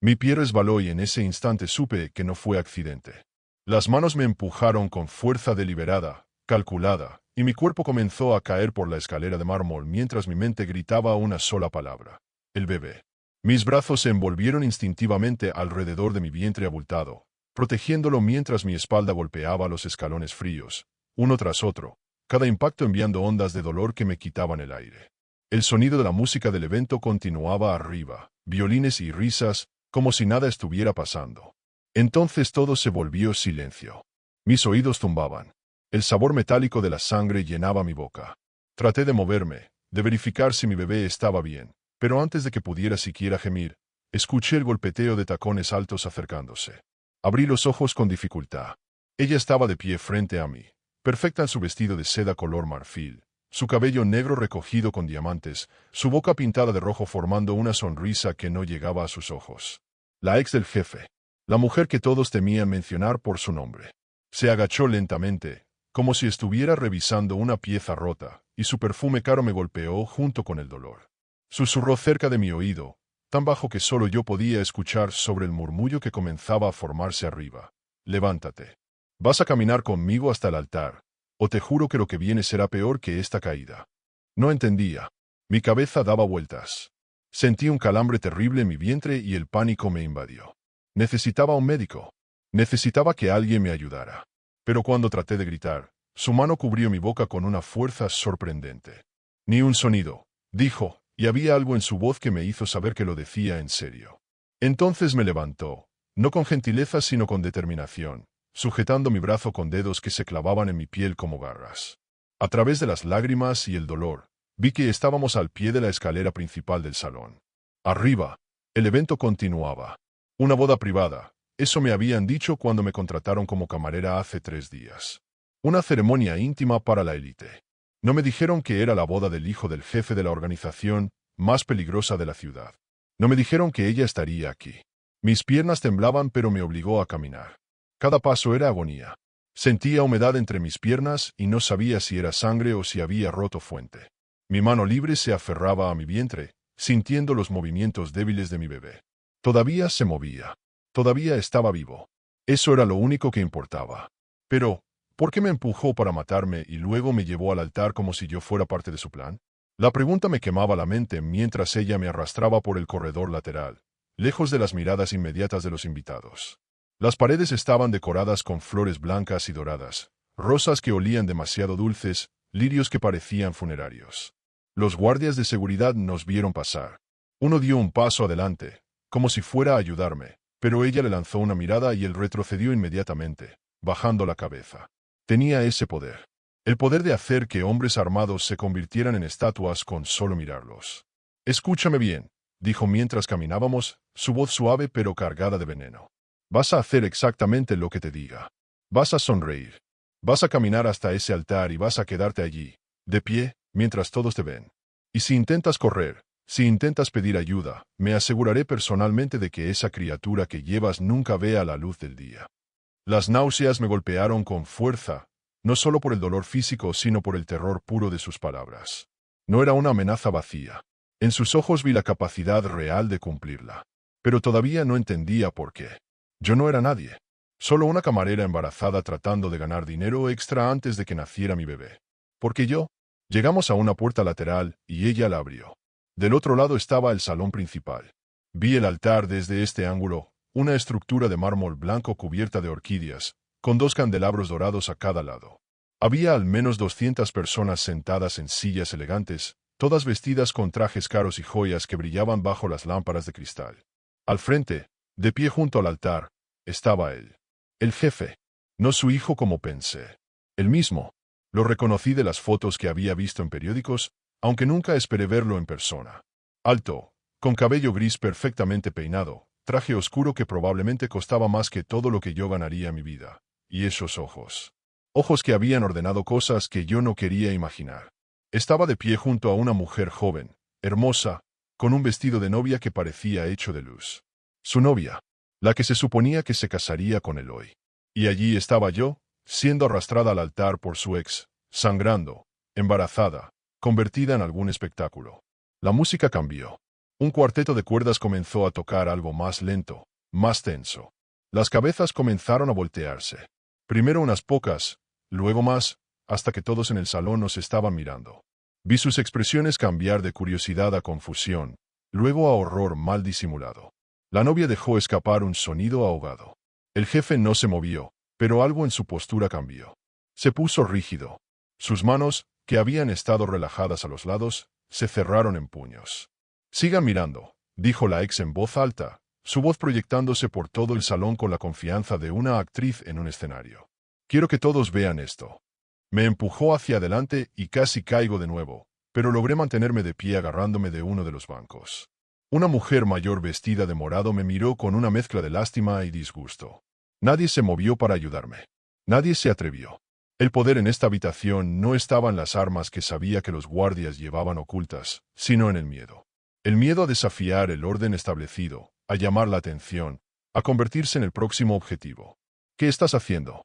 Mi pie resbaló y en ese instante supe que no fue accidente. Las manos me empujaron con fuerza deliberada, calculada, y mi cuerpo comenzó a caer por la escalera de mármol mientras mi mente gritaba una sola palabra: el bebé. Mis brazos se envolvieron instintivamente alrededor de mi vientre abultado, protegiéndolo mientras mi espalda golpeaba los escalones fríos, uno tras otro, cada impacto enviando ondas de dolor que me quitaban el aire. El sonido de la música del evento continuaba arriba, violines y risas, como si nada estuviera pasando. Entonces todo se volvió silencio. Mis oídos zumbaban. El sabor metálico de la sangre llenaba mi boca. Traté de moverme, de verificar si mi bebé estaba bien, pero antes de que pudiera siquiera gemir, escuché el golpeteo de tacones altos acercándose. Abrí los ojos con dificultad. Ella estaba de pie frente a mí, perfecta en su vestido de seda color marfil, su cabello negro recogido con diamantes, su boca pintada de rojo formando una sonrisa que no llegaba a sus ojos. La ex del jefe. La mujer que todos temían mencionar por su nombre. Se agachó lentamente, como si estuviera revisando una pieza rota, y su perfume caro me golpeó junto con el dolor. Susurró cerca de mi oído, tan bajo que solo yo podía escuchar sobre el murmullo que comenzaba a formarse arriba. Levántate. Vas a caminar conmigo hasta el altar, o te juro que lo que viene será peor que esta caída. No entendía. Mi cabeza daba vueltas. Sentí un calambre terrible en mi vientre y el pánico me invadió. Necesitaba un médico. Necesitaba que alguien me ayudara. Pero cuando traté de gritar, su mano cubrió mi boca con una fuerza sorprendente. Ni un sonido, dijo, y había algo en su voz que me hizo saber que lo decía en serio. Entonces me levantó, no con gentileza sino con determinación, sujetando mi brazo con dedos que se clavaban en mi piel como garras. A través de las lágrimas y el dolor, vi que estábamos al pie de la escalera principal del salón. Arriba, el evento continuaba. Una boda privada, eso me habían dicho cuando me contrataron como camarera hace 3 días. Una ceremonia íntima para la élite. No me dijeron que era la boda del hijo del jefe de la organización más peligrosa de la ciudad. No me dijeron que ella estaría aquí. Mis piernas temblaban pero me obligó a caminar. Cada paso era agonía. Sentía humedad entre mis piernas y no sabía si era sangre o si había roto fuente. Mi mano libre se aferraba a mi vientre, sintiendo los movimientos débiles de mi bebé. Todavía se movía. Todavía estaba vivo. Eso era lo único que importaba. Pero, ¿por qué me empujó para matarme y luego me llevó al altar como si yo fuera parte de su plan? La pregunta me quemaba la mente mientras ella me arrastraba por el corredor lateral, lejos de las miradas inmediatas de los invitados. Las paredes estaban decoradas con flores blancas y doradas, rosas que olían demasiado dulces, lirios que parecían funerarios. Los guardias de seguridad nos vieron pasar. Uno dio un paso adelante, como si fuera a ayudarme, pero ella le lanzó una mirada y él retrocedió inmediatamente, bajando la cabeza. Tenía ese poder. El poder de hacer que hombres armados se convirtieran en estatuas con solo mirarlos. Escúchame bien, dijo mientras caminábamos, su voz suave pero cargada de veneno. Vas a hacer exactamente lo que te diga. Vas a sonreír. Vas a caminar hasta ese altar y vas a quedarte allí, de pie, mientras todos te ven. Y si intentas correr, si intentas pedir ayuda, me aseguraré personalmente de que esa criatura que llevas nunca vea la luz del día. Las náuseas me golpearon con fuerza, no solo por el dolor físico sino por el terror puro de sus palabras. No era una amenaza vacía. En sus ojos vi la capacidad real de cumplirla. Pero todavía no entendía por qué. Yo no era nadie. Solo una camarera embarazada tratando de ganar dinero extra antes de que naciera mi bebé. Porque yo. Llegamos a una puerta lateral y ella la abrió. Del otro lado estaba el salón principal. Vi el altar desde este ángulo, una estructura de mármol blanco cubierta de orquídeas, con 2 candelabros dorados a cada lado. Había al menos 200 personas sentadas en sillas elegantes, todas vestidas con trajes caros y joyas que brillaban bajo las lámparas de cristal. Al frente, de pie junto al altar, estaba él. El jefe. No su hijo como pensé. El mismo. Lo reconocí de las fotos que había visto en periódicos, aunque nunca esperé verlo en persona. Alto, con cabello gris perfectamente peinado, traje oscuro que probablemente costaba más que todo lo que yo ganaría en mi vida. Y esos ojos. Ojos que habían ordenado cosas que yo no quería imaginar. Estaba de pie junto a una mujer joven, hermosa, con un vestido de novia que parecía hecho de luz. Su novia, la que se suponía que se casaría con él hoy. Y allí estaba yo, siendo arrastrada al altar por su ex, sangrando, embarazada, convertida en algún espectáculo. La música cambió. Un cuarteto de cuerdas comenzó a tocar algo más lento, más tenso. Las cabezas comenzaron a voltearse. Primero unas pocas, luego más, hasta que todos en el salón nos estaban mirando. Vi sus expresiones cambiar de curiosidad a confusión, luego a horror mal disimulado. La novia dejó escapar un sonido ahogado. El jefe no se movió, pero algo en su postura cambió. Se puso rígido. Sus manos, que habían estado relajadas a los lados, se cerraron en puños. «Sigan mirando», dijo la ex en voz alta, su voz proyectándose por todo el salón con la confianza de una actriz en un escenario. «Quiero que todos vean esto». Me empujó hacia adelante y casi caigo de nuevo, pero logré mantenerme de pie agarrándome de uno de los bancos. Una mujer mayor vestida de morado me miró con una mezcla de lástima y disgusto. Nadie se movió para ayudarme. Nadie se atrevió. El poder en esta habitación no estaba en las armas que sabía que los guardias llevaban ocultas, sino en el miedo. El miedo a desafiar el orden establecido, a llamar la atención, a convertirse en el próximo objetivo. «¿Qué estás haciendo?».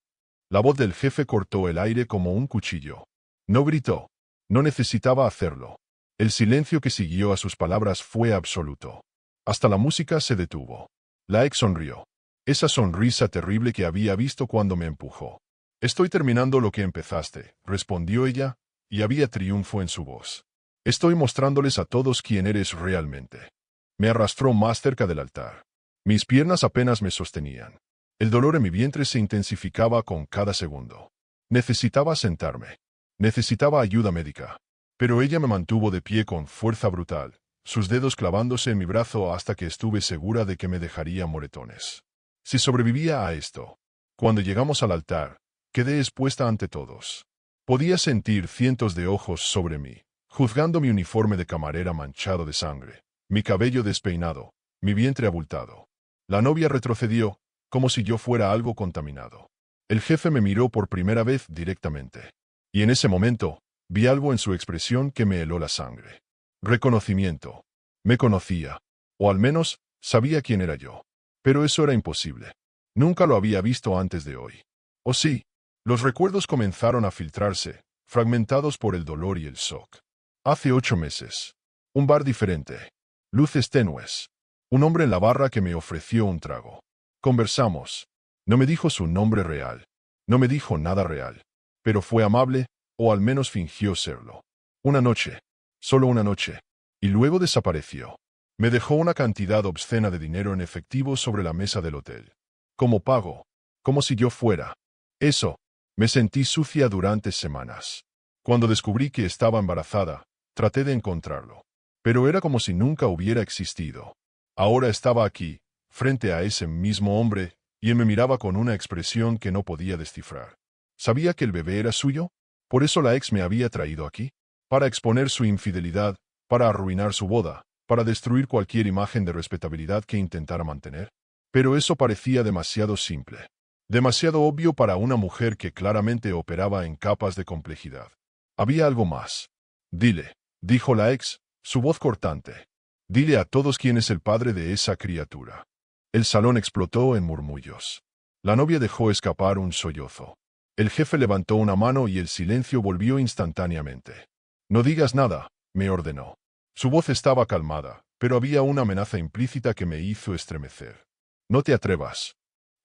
La voz del jefe cortó el aire como un cuchillo. No gritó. No necesitaba hacerlo. El silencio que siguió a sus palabras fue absoluto. Hasta la música se detuvo. La ex sonrió. Esa sonrisa terrible que había visto cuando me empujó. «Estoy terminando lo que empezaste», respondió ella, y había triunfo en su voz. «Estoy mostrándoles a todos quién eres realmente». Me arrastró más cerca del altar. Mis piernas apenas me sostenían. El dolor en mi vientre se intensificaba con cada segundo. Necesitaba sentarme. Necesitaba ayuda médica. Pero ella me mantuvo de pie con fuerza brutal, sus dedos clavándose en mi brazo hasta que estuve segura de que me dejaría moretones. Si sobrevivía a esto, cuando llegamos al altar, quedé expuesta ante todos. Podía sentir cientos de ojos sobre mí, juzgando mi uniforme de camarera manchado de sangre, mi cabello despeinado, mi vientre abultado. La novia retrocedió, como si yo fuera algo contaminado. El jefe me miró por primera vez directamente. Y en ese momento, vi algo en su expresión que me heló la sangre. Reconocimiento. Me conocía. O al menos, sabía quién era yo. Pero eso era imposible. Nunca lo había visto antes de hoy. ¿O sí? Los recuerdos comenzaron a filtrarse, fragmentados por el dolor y el shock. Hace 8 meses. Un bar diferente. Luces tenues. Un hombre en la barra que me ofreció un trago. Conversamos. No me dijo su nombre real. No me dijo nada real. Pero fue amable, o al menos fingió serlo. Una noche. Solo una noche. Y luego desapareció. Me dejó una cantidad obscena de dinero en efectivo sobre la mesa del hotel. Como pago. Como si yo fuera. Eso. Me sentí sucia durante semanas. Cuando descubrí que estaba embarazada, traté de encontrarlo. Pero era como si nunca hubiera existido. Ahora estaba aquí, frente a ese mismo hombre, y él me miraba con una expresión que no podía descifrar. ¿Sabía que el bebé era suyo? ¿Por eso la ex me había traído aquí? ¿Para exponer su infidelidad? ¿Para arruinar su boda? ¿Para destruir cualquier imagen de respetabilidad que intentara mantener? Pero eso parecía demasiado simple. Demasiado obvio para una mujer que claramente operaba en capas de complejidad. Había algo más. «Dile», dijo la ex, su voz cortante. «Dile a todos quién es el padre de esa criatura». El salón explotó en murmullos. La novia dejó escapar un sollozo. El jefe levantó una mano y el silencio volvió instantáneamente. «No digas nada», me ordenó. Su voz estaba calmada, pero había una amenaza implícita que me hizo estremecer. «No te atrevas».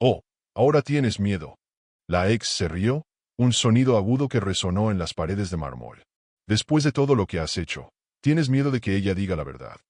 «Oh, ahora tienes miedo». La ex se rió, un sonido agudo que resonó en las paredes de mármol. «Después de todo lo que has hecho, tienes miedo de que ella diga la verdad».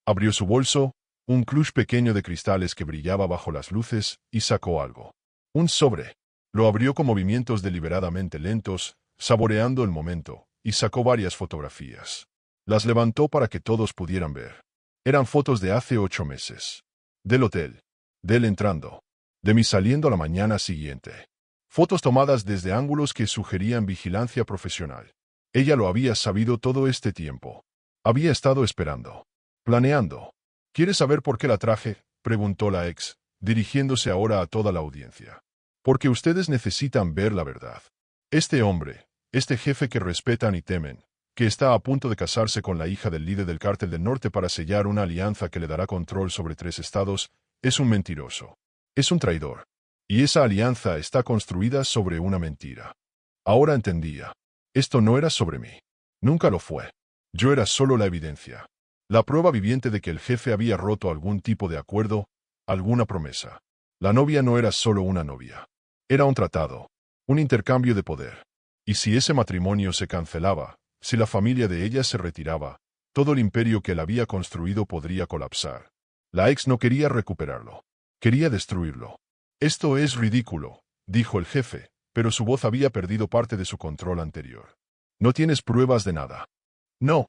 Abrió su bolso, un clutch pequeño de cristales que brillaba bajo las luces, y sacó algo. Un sobre. Lo abrió con movimientos deliberadamente lentos, saboreando el momento, y sacó varias fotografías. Las levantó para que todos pudieran ver. Eran fotos de hace 8 meses. Del hotel. De él entrando. De mí saliendo a la mañana siguiente. Fotos tomadas desde ángulos que sugerían vigilancia profesional. Ella lo había sabido todo este tiempo. Había estado esperando. Planeando. ¿Quieres saber por qué la traje?, preguntó la ex, dirigiéndose ahora a toda la audiencia. Porque ustedes necesitan ver la verdad. Este hombre, este jefe que respetan y temen, que está a punto de casarse con la hija del líder del Cártel del Norte para sellar una alianza que le dará control sobre 3 estados, es un mentiroso. Es un traidor. Y esa alianza está construida sobre una mentira. Ahora entendía. Esto no era sobre mí. Nunca lo fue. Yo era solo la evidencia. La prueba viviente de que el jefe había roto algún tipo de acuerdo, alguna promesa. La novia no era solo una novia. Era un tratado, un intercambio de poder. Y si ese matrimonio se cancelaba, si la familia de ella se retiraba, todo el imperio que él había construido podría colapsar. La ex no quería recuperarlo. Quería destruirlo. Esto es ridículo, dijo el jefe, pero su voz había perdido parte de su control anterior. No tienes pruebas de nada. No.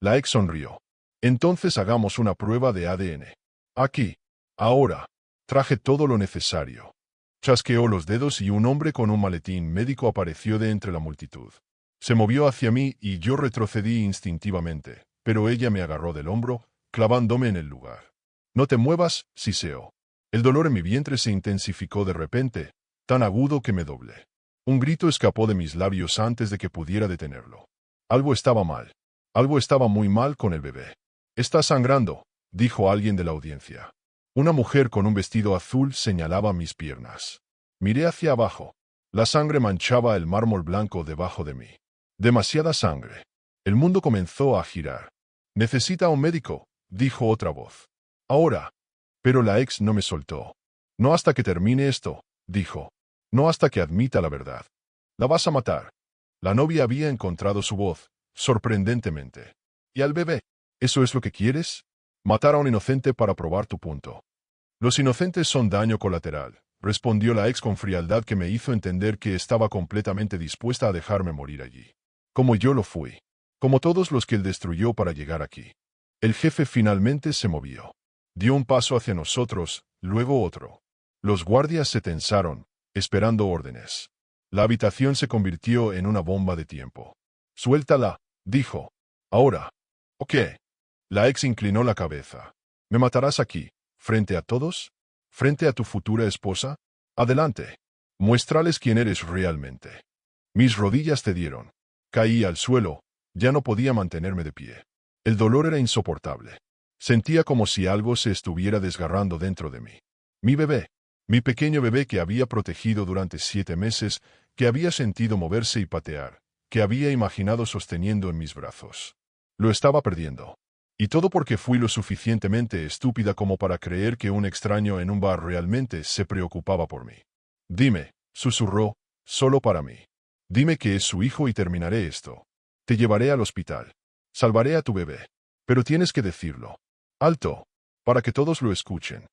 La ex sonrió. Entonces hagamos una prueba de ADN. Aquí. Ahora. Traje todo lo necesario. Chasqueó los dedos y un hombre con un maletín médico apareció de entre la multitud. Se movió hacia mí y yo retrocedí instintivamente, pero ella me agarró del hombro, clavándome en el lugar. No te muevas, siseó. El dolor en mi vientre se intensificó de repente, tan agudo que me doblé. Un grito escapó de mis labios antes de que pudiera detenerlo. Algo estaba mal. Algo estaba muy mal con el bebé. Está sangrando, dijo alguien de la audiencia. Una mujer con un vestido azul señalaba mis piernas. Miré hacia abajo. La sangre manchaba el mármol blanco debajo de mí. Demasiada sangre. El mundo comenzó a girar. Necesita un médico, dijo otra voz. Ahora. Pero la ex no me soltó. No hasta que termine esto, dijo. No hasta que admita la verdad. La vas a matar. La novia había encontrado su voz, sorprendentemente. ¿Y al bebé? ¿Eso es lo que quieres? Matar a un inocente para probar tu punto. Los inocentes son daño colateral, respondió la ex con frialdad que me hizo entender que estaba completamente dispuesta a dejarme morir allí. Como yo lo fui. Como todos los que él destruyó para llegar aquí. El jefe finalmente se movió. Dio un paso hacia nosotros, luego otro. Los guardias se tensaron, esperando órdenes. La habitación se convirtió en una bomba de tiempo. Suéltala, dijo. Ahora. ¿O qué? La ex inclinó la cabeza. ¿Me matarás aquí, frente a todos? ¿Frente a tu futura esposa? Adelante. Muéstrales quién eres realmente. Mis rodillas cedieron. Caí al suelo, ya no podía mantenerme de pie. El dolor era insoportable. Sentía como si algo se estuviera desgarrando dentro de mí. Mi bebé. Mi pequeño bebé que había protegido durante 7 meses, que había sentido moverse y patear, que había imaginado sosteniendo en mis brazos. Lo estaba perdiendo. Y todo porque fui lo suficientemente estúpida como para creer que un extraño en un bar realmente se preocupaba por mí. Dime, susurró, solo para mí. Dime que es su hijo y terminaré esto. Te llevaré al hospital. Salvaré a tu bebé. Pero tienes que decirlo. Alto. Para que todos lo escuchen.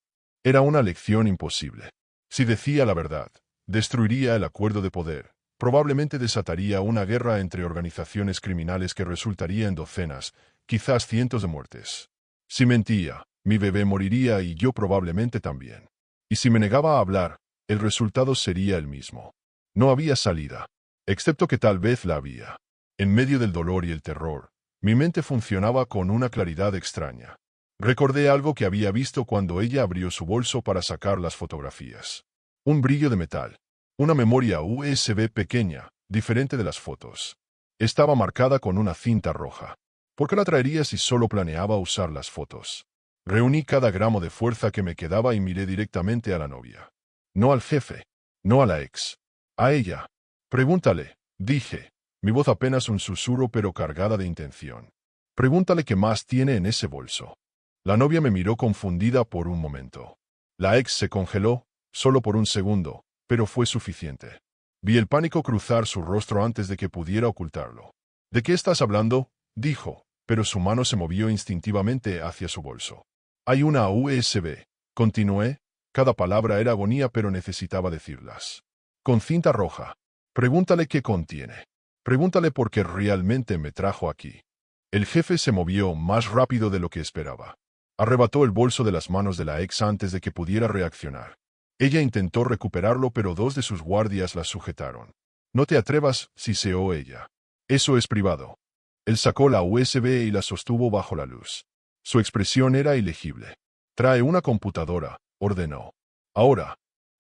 Era una lección imposible. Si decía la verdad, destruiría el acuerdo de poder. Probablemente desataría una guerra entre organizaciones criminales que resultaría en docenas, quizás cientos de muertes. Si mentía, mi bebé moriría y yo probablemente también. Y si me negaba a hablar, el resultado sería el mismo. No había salida. Excepto que tal vez la había. En medio del dolor y el terror, mi mente funcionaba con una claridad extraña. Recordé algo que había visto cuando ella abrió su bolso para sacar las fotografías. Un brillo de metal. Una memoria USB pequeña, diferente de las fotos. Estaba marcada con una cinta roja. ¿Por qué la traería si solo planeaba usar las fotos? Reuní cada gramo de fuerza que me quedaba y miré directamente a la novia. No al jefe. No a la ex. A ella. Pregúntale, dije. Mi voz apenas un susurro pero cargada de intención. Pregúntale qué más tiene en ese bolso. La novia me miró confundida por un momento. La ex se congeló, solo por un segundo, pero fue suficiente. Vi el pánico cruzar su rostro antes de que pudiera ocultarlo. ¿De qué estás hablando?, dijo, pero su mano se movió instintivamente hacia su bolso. Hay una USB, continué. Cada palabra era agonía pero necesitaba decirlas. Con cinta roja. Pregúntale qué contiene. Pregúntale por qué realmente me trajo aquí. El jefe se movió más rápido de lo que esperaba. Arrebató el bolso de las manos de la ex antes de que pudiera reaccionar. Ella intentó recuperarlo pero 2 de sus guardias la sujetaron. No te atrevas, siseó ella. Eso es privado. Él sacó la USB y la sostuvo bajo la luz. Su expresión era ilegible. Trae una computadora, ordenó. Ahora.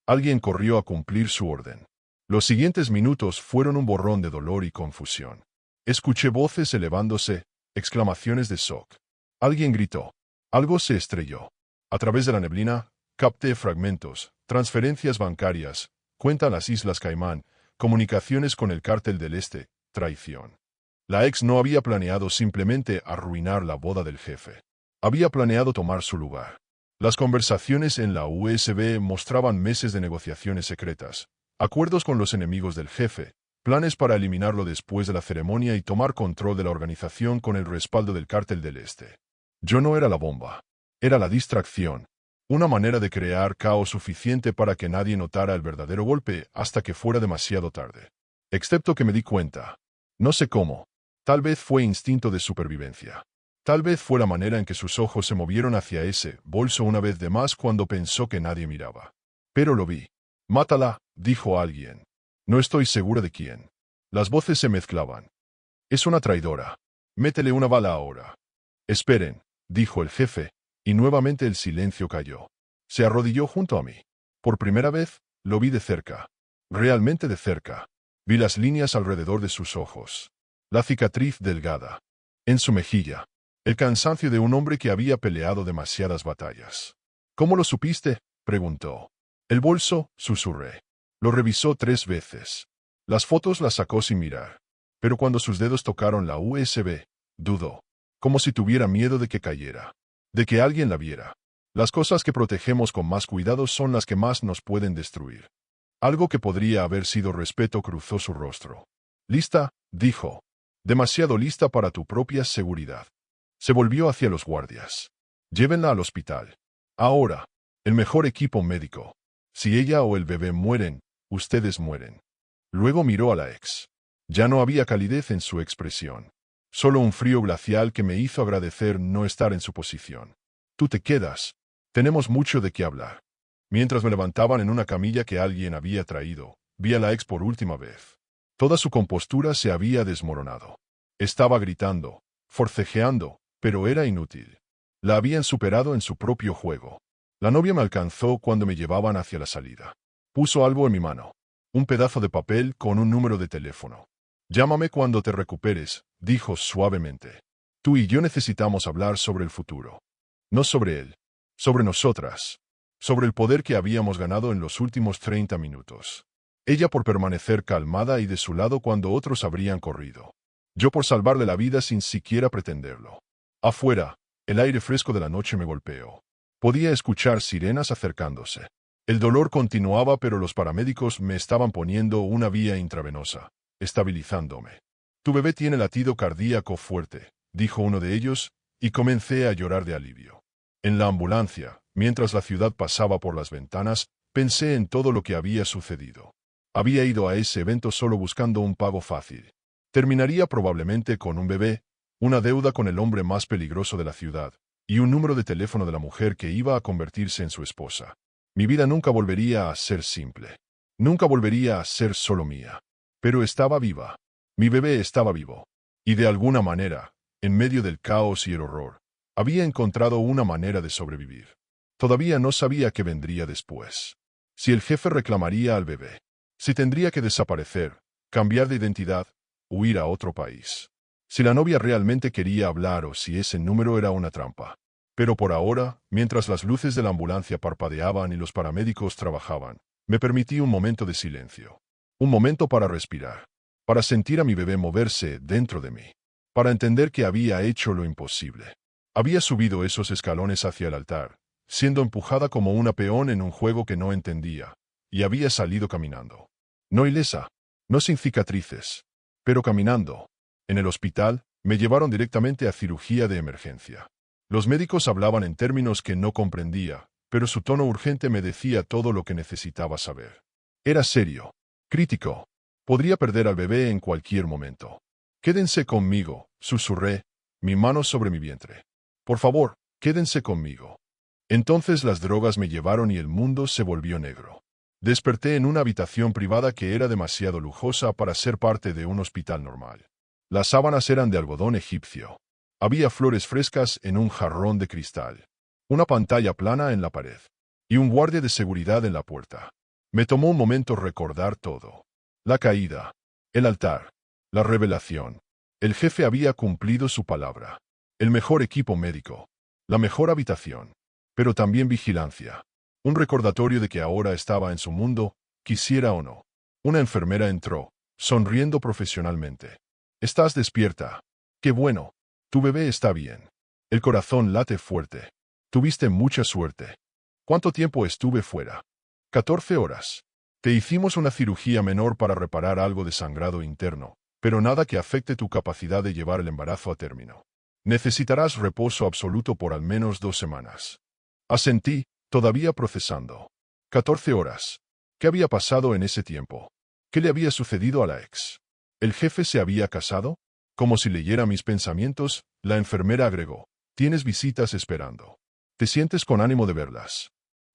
Alguien corrió a cumplir su orden. Los siguientes minutos fueron un borrón de dolor y confusión. Escuché voces elevándose, exclamaciones de shock. Alguien gritó. Algo se estrelló. A través de la neblina, capté fragmentos, transferencias bancarias, cuenta las Islas Caimán, comunicaciones con el Cártel del Este, traición. La ex no había planeado simplemente arruinar la boda del jefe. Había planeado tomar su lugar. Las conversaciones en la USB mostraban meses de negociaciones secretas, acuerdos con los enemigos del jefe, planes para eliminarlo después de la ceremonia y tomar control de la organización con el respaldo del Cártel del Este. Yo no era la bomba. Era la distracción. Una manera de crear caos suficiente para que nadie notara el verdadero golpe hasta que fuera demasiado tarde. Excepto que me di cuenta. No sé cómo. Tal vez fue instinto de supervivencia. Tal vez fue la manera en que sus ojos se movieron hacia ese bolso una vez de más cuando pensó que nadie miraba. Pero lo vi. Mátala, dijo alguien. No estoy segura de quién. Las voces se mezclaban. Es una traidora. Métele una bala ahora. Esperen, dijo el jefe, y nuevamente el silencio cayó. Se arrodilló junto a mí. Por primera vez, lo vi de cerca. Realmente de cerca. Vi las líneas alrededor de sus ojos. La cicatriz delgada. En su mejilla. El cansancio de un hombre que había peleado demasiadas batallas. ¿Cómo lo supiste?, preguntó. El bolso, susurré. Lo revisó 3 veces. Las fotos las sacó sin mirar. Pero cuando sus dedos tocaron la USB, dudó. Como si tuviera miedo de que cayera. De que alguien la viera. Las cosas que protegemos con más cuidado son las que más nos pueden destruir. Algo que podría haber sido respeto cruzó su rostro. «¿Lista?», dijo. «Demasiado lista para tu propia seguridad». Se volvió hacia los guardias. «Llévenla al hospital. Ahora. El mejor equipo médico. Si ella o el bebé mueren, ustedes mueren». Luego miró a la ex. Ya no había calidez en su expresión. Solo un frío glacial que me hizo agradecer no estar en su posición. «Tú te quedas. Tenemos mucho de qué hablar». Mientras me levantaban en una camilla que alguien había traído, vi a la ex por última vez. Toda su compostura se había desmoronado. Estaba gritando, forcejeando, pero era inútil. La habían superado en su propio juego. La novia me alcanzó cuando me llevaban hacia la salida. Puso algo en mi mano. Un pedazo de papel con un número de teléfono. «Llámame cuando te recuperes», dijo suavemente. «Tú y yo necesitamos hablar sobre el futuro. No sobre él. Sobre nosotras. Sobre el poder que habíamos ganado en los últimos 30 minutos. Ella por permanecer calmada y de su lado cuando otros habrían corrido. Yo por salvarle la vida sin siquiera pretenderlo. Afuera, el aire fresco de la noche me golpeó. Podía escuchar sirenas acercándose. El dolor continuaba, pero los paramédicos me estaban poniendo una vía intravenosa, estabilizándome. «Tu bebé tiene latido cardíaco fuerte», dijo uno de ellos, y comencé a llorar de alivio. En la ambulancia, mientras la ciudad pasaba por las ventanas, pensé en todo lo que había sucedido. Había ido a ese evento solo buscando un pago fácil. Terminaría probablemente con un bebé, una deuda con el hombre más peligroso de la ciudad, y un número de teléfono de la mujer que iba a convertirse en su esposa. Mi vida nunca volvería a ser simple. Nunca volvería a ser solo mía. Pero estaba viva. Mi bebé estaba vivo. Y de alguna manera, en medio del caos y el horror, había encontrado una manera de sobrevivir. Todavía no sabía qué vendría después. Si el jefe reclamaría al bebé. Si tendría que desaparecer, cambiar de identidad, huir a otro país. Si la novia realmente quería hablar o si ese número era una trampa. Pero por ahora, mientras las luces de la ambulancia parpadeaban y los paramédicos trabajaban, me permití un momento de silencio. Un momento para respirar. Para sentir a mi bebé moverse dentro de mí. Para entender que había hecho lo imposible. Había subido esos escalones hacia el altar, siendo empujada como una peón en un juego que no entendía, y había salido caminando. No ilesa, no sin cicatrices, pero caminando. En el hospital, me llevaron directamente a cirugía de emergencia. Los médicos hablaban en términos que no comprendía, pero su tono urgente me decía todo lo que necesitaba saber. Era serio, crítico. Podría perder al bebé en cualquier momento. «Quédense conmigo», susurré, mi mano sobre mi vientre. «Por favor, quédense conmigo». Entonces las drogas me llevaron y el mundo se volvió negro. Desperté en una habitación privada que era demasiado lujosa para ser parte de un hospital normal. Las sábanas eran de algodón egipcio. Había flores frescas en un jarrón de cristal. Una pantalla plana en la pared. Y un guardia de seguridad en la puerta. Me tomó un momento recordar todo. La caída. El altar. La revelación. El jefe había cumplido su palabra. El mejor equipo médico. La mejor habitación. Pero también vigilancia. Un recordatorio de que ahora estaba en su mundo, quisiera o no. Una enfermera entró, sonriendo profesionalmente. Estás despierta. Qué bueno. Tu bebé está bien. El corazón late fuerte. Tuviste mucha suerte. ¿Cuánto tiempo estuve fuera? 14 horas. Te hicimos una cirugía menor para reparar algo de sangrado interno, pero nada que afecte tu capacidad de llevar el embarazo a término. Necesitarás reposo absoluto por al menos 2 semanas. Asentí, todavía procesando. 14 horas. ¿Qué había pasado en ese tiempo? ¿Qué le había sucedido a la ex? ¿El jefe se había casado? Como si leyera mis pensamientos, la enfermera agregó: tienes visitas esperando. ¿Te sientes con ánimo de verlas?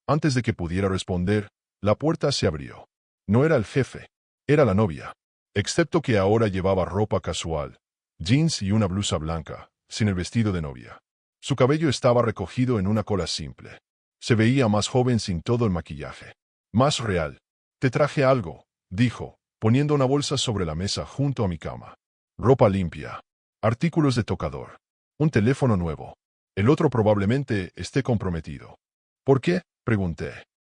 Antes de que pudiera responder, la puerta se abrió. No era el jefe, era la novia. Excepto que ahora llevaba ropa casual, jeans y una blusa blanca, sin el vestido de novia. Su cabello estaba recogido en una cola simple. Se veía más joven sin todo el maquillaje. Más real. Te traje algo, dijo, poniendo una bolsa sobre la mesa junto a mi cama. Ropa limpia. Artículos de tocador. Un teléfono nuevo. El otro probablemente esté comprometido. ¿Por qué?, pregunté.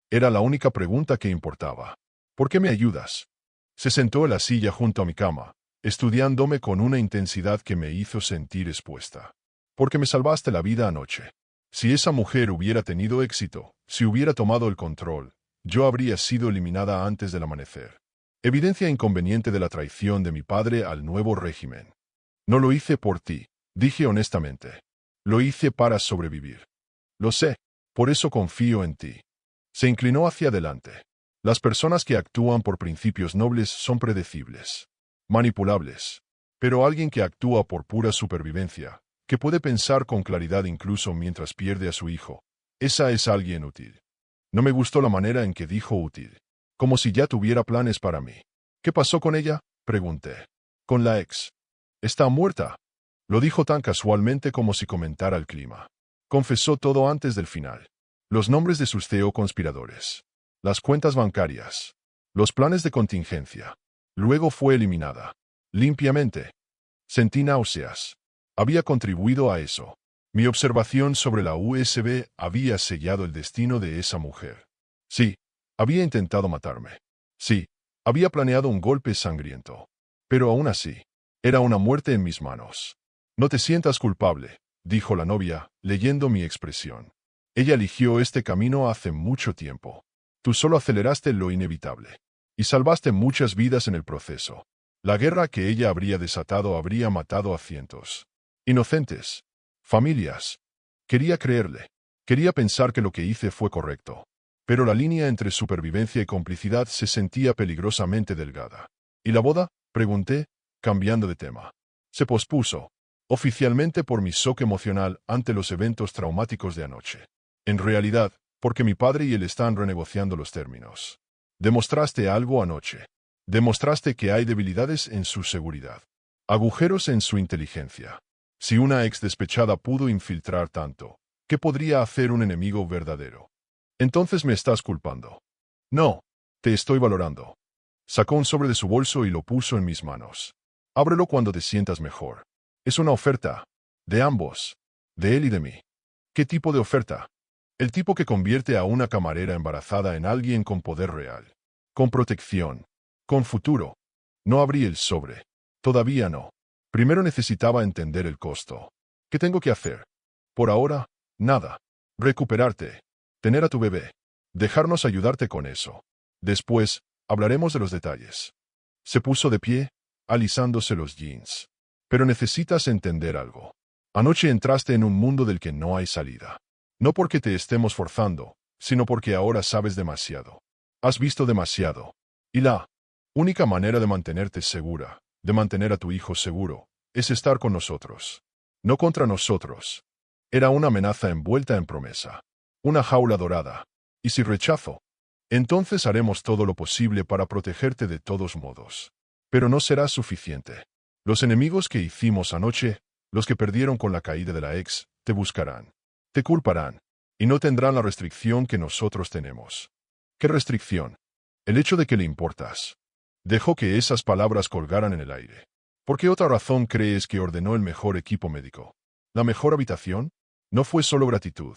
Era la única pregunta que importaba. ¿Por qué me ayudas? Se sentó en la silla junto a mi cama, estudiándome con una intensidad que me hizo sentir expuesta. Porque me salvaste la vida anoche. Si esa mujer hubiera tenido éxito, si hubiera tomado el control, yo habría sido eliminada antes del amanecer. Evidencia inconveniente de la traición de mi padre al nuevo régimen. No lo hice por ti, dije honestamente. Lo hice para sobrevivir. Lo sé, por eso confío en ti. Se inclinó hacia adelante. Las personas que actúan por principios nobles son predecibles, manipulables. Pero alguien que actúa por pura supervivencia, que puede pensar con claridad incluso mientras pierde a su hijo, esa es alguien útil. No me gustó la manera en que dijo útil. Como si ya tuviera planes para mí. ¿Qué pasó con ella?, pregunté. Con la ex. Está muerta. Lo dijo tan casualmente como si comentara el clima. Confesó todo antes del final. Los nombres de sus CEO conspiradores. Las cuentas bancarias. Los planes de contingencia. Luego fue eliminada. Limpiamente. Sentí náuseas. Había contribuido a eso. Mi observación sobre la USB había sellado el destino de esa mujer. Sí, había intentado matarme. Sí, había planeado un golpe sangriento. Pero aún así, era una muerte en mis manos. No te sientas culpable, dijo la novia, leyendo mi expresión. Ella eligió este camino hace mucho tiempo. Tú solo aceleraste lo inevitable. Y salvaste muchas vidas en el proceso. La guerra que ella habría desatado habría matado a cientos. Inocentes. Familias. Quería creerle. Quería pensar que lo que hice fue correcto. Pero la línea entre supervivencia y complicidad se sentía peligrosamente delgada. ¿Y la boda?, pregunté, cambiando de tema. Se pospuso. Oficialmente por mi shock emocional ante los eventos traumáticos de anoche. En realidad, porque mi padre y él están renegociando los términos. Demostraste algo anoche. Demostraste que hay debilidades en su seguridad. Agujeros en su inteligencia. Si una ex despechada pudo infiltrar tanto, ¿qué podría hacer un enemigo verdadero? Entonces me estás culpando. No, te estoy valorando. Sacó un sobre de su bolso y lo puso en mis manos. Ábrelo cuando te sientas mejor. Es una oferta. De ambos. De él y de mí. ¿Qué tipo de oferta? El tipo que convierte a una camarera embarazada en alguien con poder real. Con protección. Con futuro. No abrí el sobre. Todavía no. Primero necesitaba entender el costo. ¿Qué tengo que hacer? Por ahora, nada. Recuperarte. Tener a tu bebé. Dejarnos ayudarte con eso. Después, hablaremos de los detalles. Se puso de pie, alisándose los jeans. Pero necesitas entender algo. Anoche entraste en un mundo del que no hay salida. No porque te estemos forzando, sino porque ahora sabes demasiado. Has visto demasiado. Y la única manera de mantenerte segura, de mantener a tu hijo seguro, es estar con nosotros. No contra nosotros. Era una amenaza envuelta en promesa. Una jaula dorada. ¿Y si rechazo? Entonces haremos todo lo posible para protegerte de todos modos. Pero no será suficiente. Los enemigos que hicimos anoche, los que perdieron con la caída de la ex, te buscarán. Te culparán. Y no tendrán la restricción que nosotros tenemos. ¿Qué restricción? El hecho de que le importas. Dejó que esas palabras colgaran en el aire. ¿Por qué otra razón crees que ordenó el mejor equipo médico? ¿La mejor habitación? No fue solo gratitud.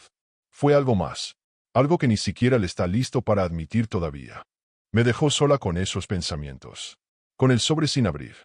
Fue algo más. Algo que ni siquiera le está listo para admitir todavía. Me dejó sola con esos pensamientos. Con el sobre sin abrir.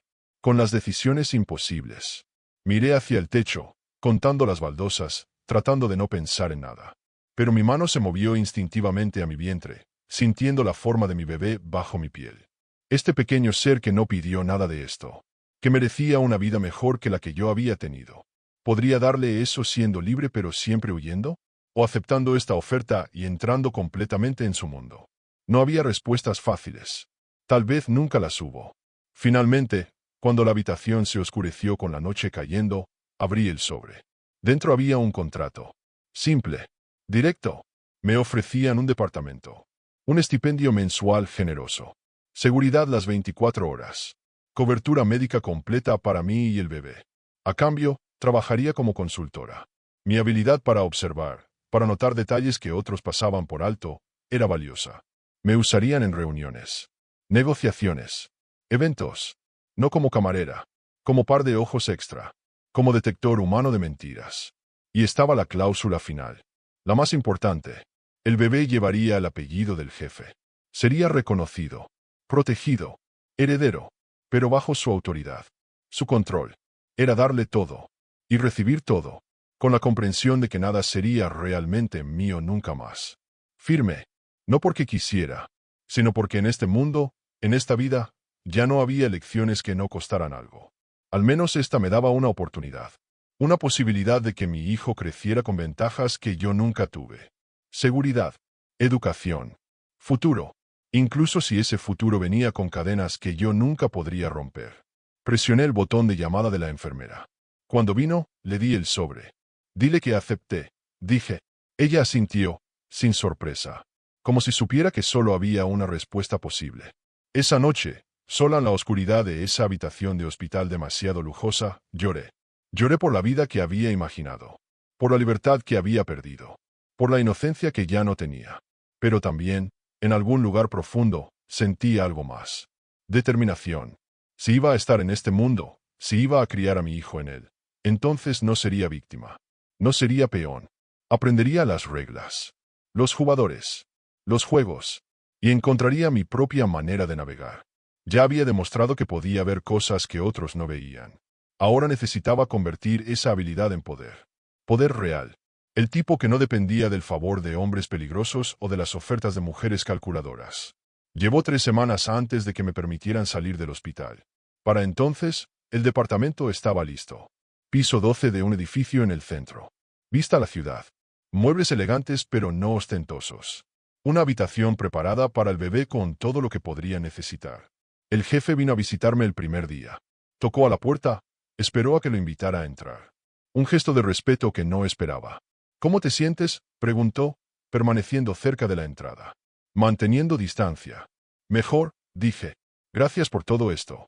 con las decisiones imposibles. Miré hacia el techo, contando las baldosas, tratando de no pensar en nada. Pero mi mano se movió instintivamente a mi vientre, sintiendo la forma de mi bebé bajo mi piel. Este pequeño ser que no pidió nada de esto, que merecía una vida mejor que la que yo había tenido. ¿Podría darle eso siendo libre pero siempre huyendo? ¿O aceptando esta oferta y entrando completamente en su mundo? No había respuestas fáciles. Tal vez nunca las hubo. Finalmente, cuando la habitación se oscureció con la noche cayendo, abrí el sobre. Dentro había un contrato. Simple. Directo. Me ofrecían un departamento. Un estipendio mensual generoso. Seguridad las 24 horas. Cobertura médica completa para mí y el bebé. A cambio, trabajaría como consultora. Mi habilidad para observar, para notar detalles que otros pasaban por alto, era valiosa. Me usarían en reuniones, negociaciones, eventos. No como camarera, como par de ojos extra, como detector humano de mentiras. Y estaba la cláusula final. La más importante. El bebé llevaría el apellido del jefe. Sería reconocido, protegido, heredero, pero bajo su autoridad. Su control. Era darle todo. Y recibir todo. Con la comprensión de que nada sería realmente mío nunca más. Firme. No porque quisiera, sino porque en este mundo, en esta vida, ya no había elecciones que no costaran algo. Al menos esta me daba una oportunidad. Una posibilidad de que mi hijo creciera con ventajas que yo nunca tuve. Seguridad. Educación. Futuro. Incluso si ese futuro venía con cadenas que yo nunca podría romper. Presioné el botón de llamada de la enfermera. Cuando vino, le di el sobre. Dile que acepté, dije. Ella asintió, sin sorpresa. Como si supiera que solo había una respuesta posible. Esa noche, sola en la oscuridad de esa habitación de hospital demasiado lujosa, lloré. Lloré por la vida que había imaginado. Por la libertad que había perdido. Por la inocencia que ya no tenía. Pero también, en algún lugar profundo, sentí algo más. Determinación. Si iba a estar en este mundo, si iba a criar a mi hijo en él, entonces no sería víctima. No sería peón. Aprendería las reglas. Los jugadores. Los juegos. Y encontraría mi propia manera de navegar. Ya había demostrado que podía ver cosas que otros no veían. Ahora necesitaba convertir esa habilidad en poder. Poder real. El tipo que no dependía del favor de hombres peligrosos o de las ofertas de mujeres calculadoras. Llevó 3 semanas antes de que me permitieran salir del hospital. Para entonces, el departamento estaba listo. Piso 12 de un edificio en el centro. Vista a la ciudad. Muebles elegantes pero no ostentosos. Una habitación preparada para el bebé con todo lo que podría necesitar. El jefe vino a visitarme el primer día. Tocó a la puerta, esperó a que lo invitara a entrar. Un gesto de respeto que no esperaba. ¿Cómo te sientes?, preguntó, permaneciendo cerca de la entrada. Manteniendo distancia. Mejor, dije. Gracias por todo esto.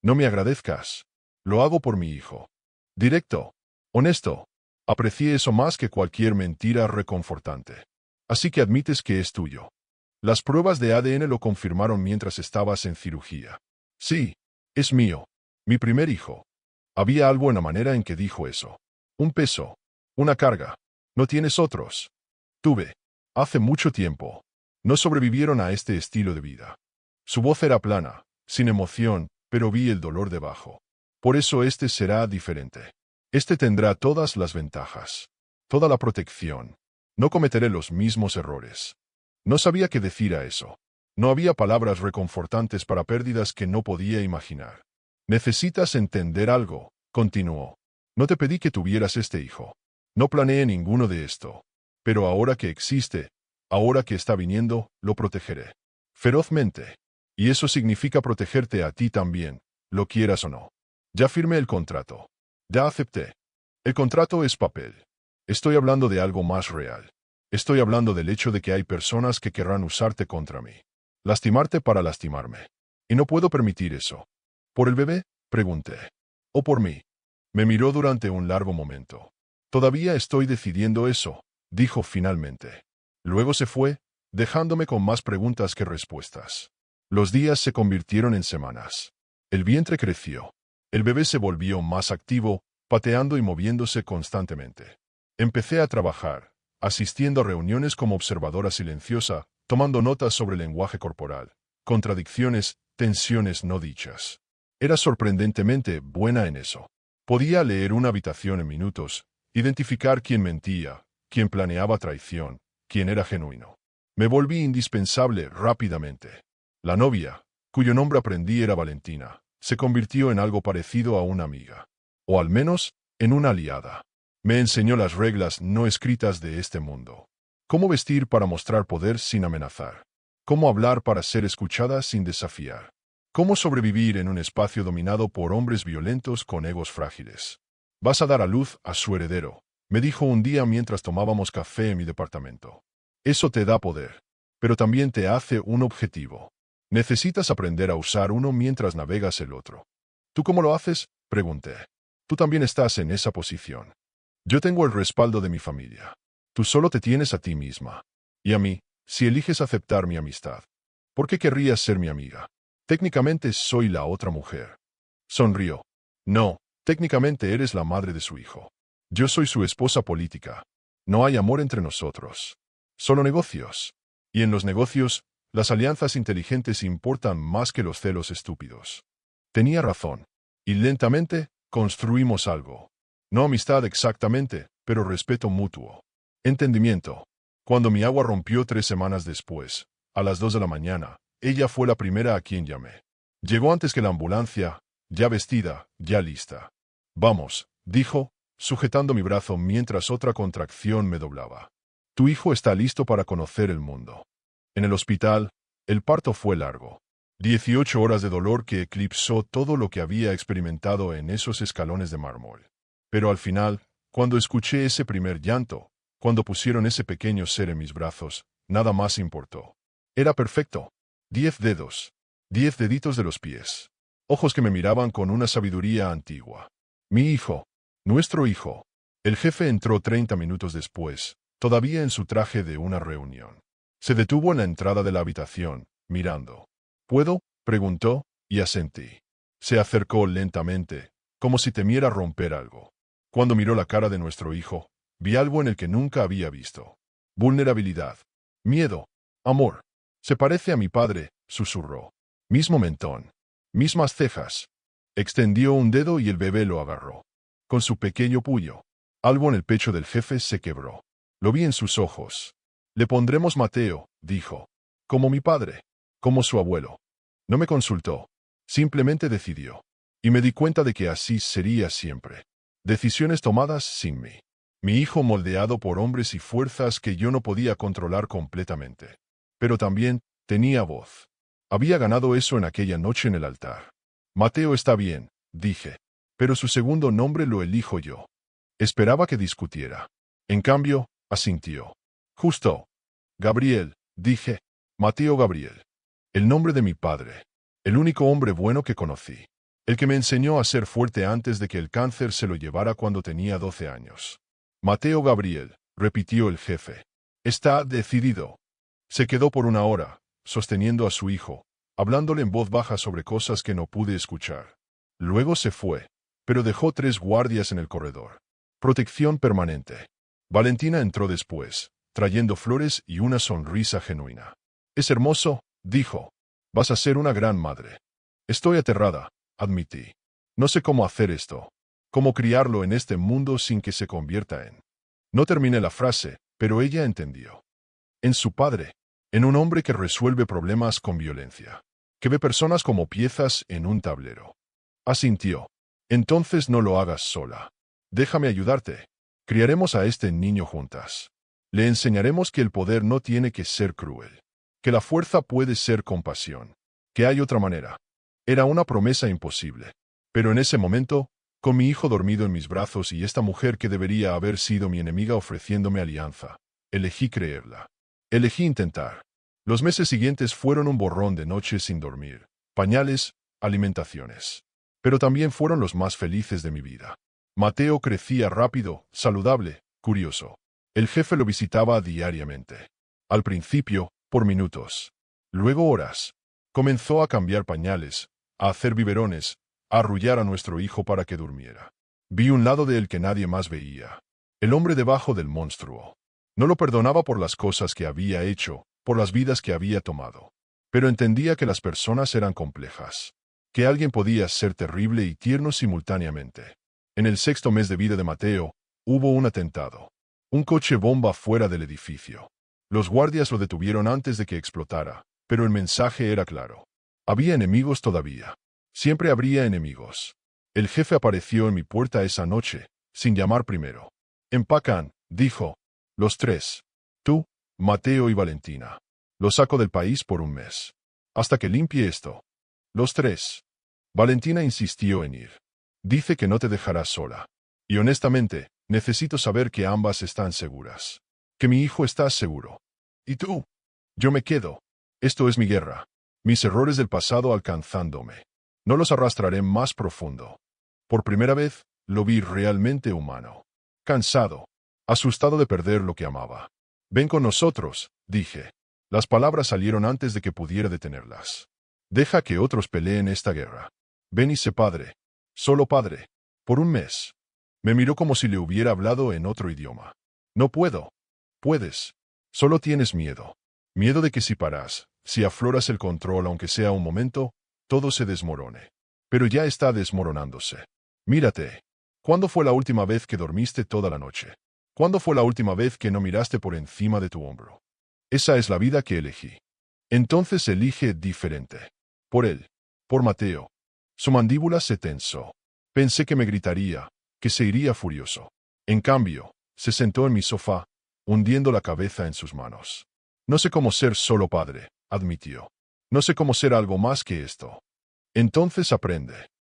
No me agradezcas. Lo hago por mi hijo. Directo. Honesto. Aprecié eso más que cualquier mentira reconfortante. Así que admites que es tuyo. Las pruebas de ADN lo confirmaron mientras estabas en cirugía. Sí, es mío. Mi primer hijo. Había algo en la manera en que dijo eso. Un peso. Una carga. ¿No tienes otros? Tuve. Hace mucho tiempo. No sobrevivieron a este estilo de vida. Su voz era plana, sin emoción, pero vi el dolor debajo. Por eso este será diferente. Este tendrá todas las ventajas. Toda la protección. No cometeré los mismos errores. No sabía qué decir a eso. No había palabras reconfortantes para pérdidas que no podía imaginar. Necesitas entender algo, continuó. No te pedí que tuvieras este hijo. No planeé ninguno de esto. Pero ahora que existe, ahora que está viniendo, lo protegeré. Ferozmente. Y eso significa protegerte a ti también, lo quieras o no. Ya firmé el contrato. Ya acepté. El contrato es papel. Estoy hablando de algo más real. Estoy hablando del hecho de que hay personas que querrán usarte contra mí. Lastimarte para lastimarme. Y no puedo permitir eso. ¿Por el bebé?, pregunté. ¿O por mí? Me miró durante un largo momento. Todavía estoy decidiendo eso, dijo finalmente. Luego se fue, dejándome con más preguntas que respuestas. Los días se convirtieron en semanas. El vientre creció. El bebé se volvió más activo, pateando y moviéndose constantemente. Empecé a trabajar, asistiendo a reuniones como observadora silenciosa, tomando notas sobre lenguaje corporal, contradicciones, tensiones no dichas. Era sorprendentemente buena en eso. Podía leer una habitación en minutos, identificar quién mentía, quién planeaba traición, quién era genuino. Me volví indispensable rápidamente. La novia, cuyo nombre aprendí era Valentina, se convirtió en algo parecido a una amiga. O al menos, en una aliada. Me enseñó las reglas no escritas de este mundo. Cómo vestir para mostrar poder sin amenazar. Cómo hablar para ser escuchada sin desafiar. Cómo sobrevivir en un espacio dominado por hombres violentos con egos frágiles. Vas a dar a luz a su heredero, me dijo un día mientras tomábamos café en mi departamento. Eso te da poder, pero también te hace un objetivo. Necesitas aprender a usar uno mientras navegas el otro. ¿Tú cómo lo haces? Pregunté. Tú también estás en esa posición. Yo tengo el respaldo de mi familia. Tú solo te tienes a ti misma. Y a mí, si eliges aceptar mi amistad. ¿Por qué querrías ser mi amiga? Técnicamente soy la otra mujer. Sonrió. No, técnicamente eres la madre de su hijo. Yo soy su esposa política. No hay amor entre nosotros. Solo negocios. Y en los negocios, las alianzas inteligentes importan más que los celos estúpidos. Tenía razón. Y lentamente, construimos algo. No amistad exactamente, pero respeto mutuo. Entendimiento. Cuando mi agua rompió 3 semanas después, a las 2 de la mañana, ella fue la primera a quien llamé. Llegó antes que la ambulancia, ya vestida, ya lista. Vamos, dijo, sujetando mi brazo mientras otra contracción me doblaba. Tu hijo está listo para conocer el mundo. En el hospital, el parto fue largo. 18 horas de dolor que eclipsó todo lo que había experimentado en esos escalones de mármol. Pero al final, cuando escuché ese primer llanto, cuando pusieron ese pequeño ser en mis brazos, nada más importó. Era perfecto. 10 dedos. 10 deditos de los pies. Ojos que me miraban con una sabiduría antigua. Mi hijo. Nuestro hijo. El jefe entró 30 minutos después, todavía en su traje de una reunión. Se detuvo en la entrada de la habitación, mirando. ¿Puedo? Preguntó, y asentí. Se acercó lentamente, como si temiera romper algo. Cuando miró la cara de nuestro hijo, vi algo en el que nunca había visto. Vulnerabilidad. Miedo. Amor. Se parece a mi padre, susurró. Mismo mentón. Mismas cejas. Extendió un dedo y el bebé lo agarró. Con su pequeño puño. Algo en el pecho del jefe se quebró. Lo vi en sus ojos. Le pondremos Mateo, dijo. Como mi padre. Como su abuelo. No me consultó. Simplemente decidió. Y me di cuenta de que así sería siempre. Decisiones tomadas sin mí. Mi hijo moldeado por hombres y fuerzas que yo no podía controlar completamente. Pero también tenía voz. Había ganado eso en aquella noche en el altar. Mateo está bien, dije. Pero su segundo nombre lo elijo yo. Esperaba que discutiera. En cambio, asintió. Justo. Gabriel, dije. Mateo Gabriel. El nombre de mi padre. El único hombre bueno que conocí. El que me enseñó a ser fuerte antes de que el cáncer se lo llevara cuando tenía 12 años. Mateo Gabriel, repitió el jefe. Está decidido. Se quedó por una hora, sosteniendo a su hijo, hablándole en voz baja sobre cosas que no pude escuchar. Luego se fue, pero dejó 3 guardias en el corredor. Protección permanente. Valentina entró después, trayendo flores y una sonrisa genuina. Es hermoso, dijo. Vas a ser una gran madre. Estoy aterrada, admití. No sé cómo hacer esto. Cómo criarlo en este mundo sin que se convierta en... No terminé la frase, pero ella entendió. En su padre. En un hombre que resuelve problemas con violencia. Que ve personas como piezas en un tablero. Asintió. Entonces no lo hagas sola. Déjame ayudarte. Criaremos a este niño juntas. Le enseñaremos que el poder no tiene que ser cruel. Que la fuerza puede ser compasión. Que hay otra manera. Era una promesa imposible. Pero en ese momento, con mi hijo dormido en mis brazos y esta mujer que debería haber sido mi enemiga ofreciéndome alianza, elegí creerla. Elegí intentar. Los meses siguientes fueron un borrón de noches sin dormir, pañales, alimentaciones. Pero también fueron los más felices de mi vida. Mateo crecía rápido, saludable, curioso. El jefe lo visitaba diariamente. Al principio, por minutos. Luego horas. Comenzó a cambiar pañales, a hacer biberones, a arrullar a nuestro hijo para que durmiera. Vi un lado de él que nadie más veía. El hombre debajo del monstruo. No lo perdonaba por las cosas que había hecho, por las vidas que había tomado. Pero entendía que las personas eran complejas. que alguien podía ser terrible y tierno simultáneamente. En el 6º mes de vida de Mateo, hubo un atentado. Un coche bomba fuera del edificio. Los guardias lo detuvieron antes de que explotara, pero el mensaje era claro. Había enemigos todavía. Siempre habría enemigos. El jefe apareció en mi puerta esa noche, sin llamar primero. Empacan, dijo. Los tres. Tú, Mateo y Valentina. Lo saco del país por un mes. Hasta que limpie esto. Los tres. Valentina insistió en ir. Dice que no te dejará sola. Y honestamente, necesito saber que ambas están seguras. Que mi hijo está seguro. ¿Y tú? Yo me quedo. Esto es mi guerra. Mis errores del pasado alcanzándome. No los arrastraré más profundo. Por primera vez, lo vi realmente humano. Cansado. Asustado de perder lo que amaba. Ven con nosotros, dije. Las palabras salieron antes de que pudiera detenerlas. Deja que otros peleen esta guerra. Ven y sé padre. Solo padre. Por un mes. Me miró como si le hubiera hablado en otro idioma. No puedo. Puedes. Solo tienes miedo. Miedo de que si paras, si afloras el control aunque sea un momento, todo se desmorone. Pero ya está desmoronándose. Mírate. ¿Cuándo fue la última vez que dormiste toda la noche? ¿Cuándo fue la última vez que no miraste por encima de tu hombro? Esa es la vida que elegí. Entonces elige diferente. Por él. Por Mateo. Su mandíbula se tensó. Pensé que me gritaría, que se iría furioso. En cambio, se sentó en mi sofá, hundiendo la cabeza en sus manos. No sé cómo ser solo padre, admitió. No sé cómo ser algo más que esto. Entonces aprende.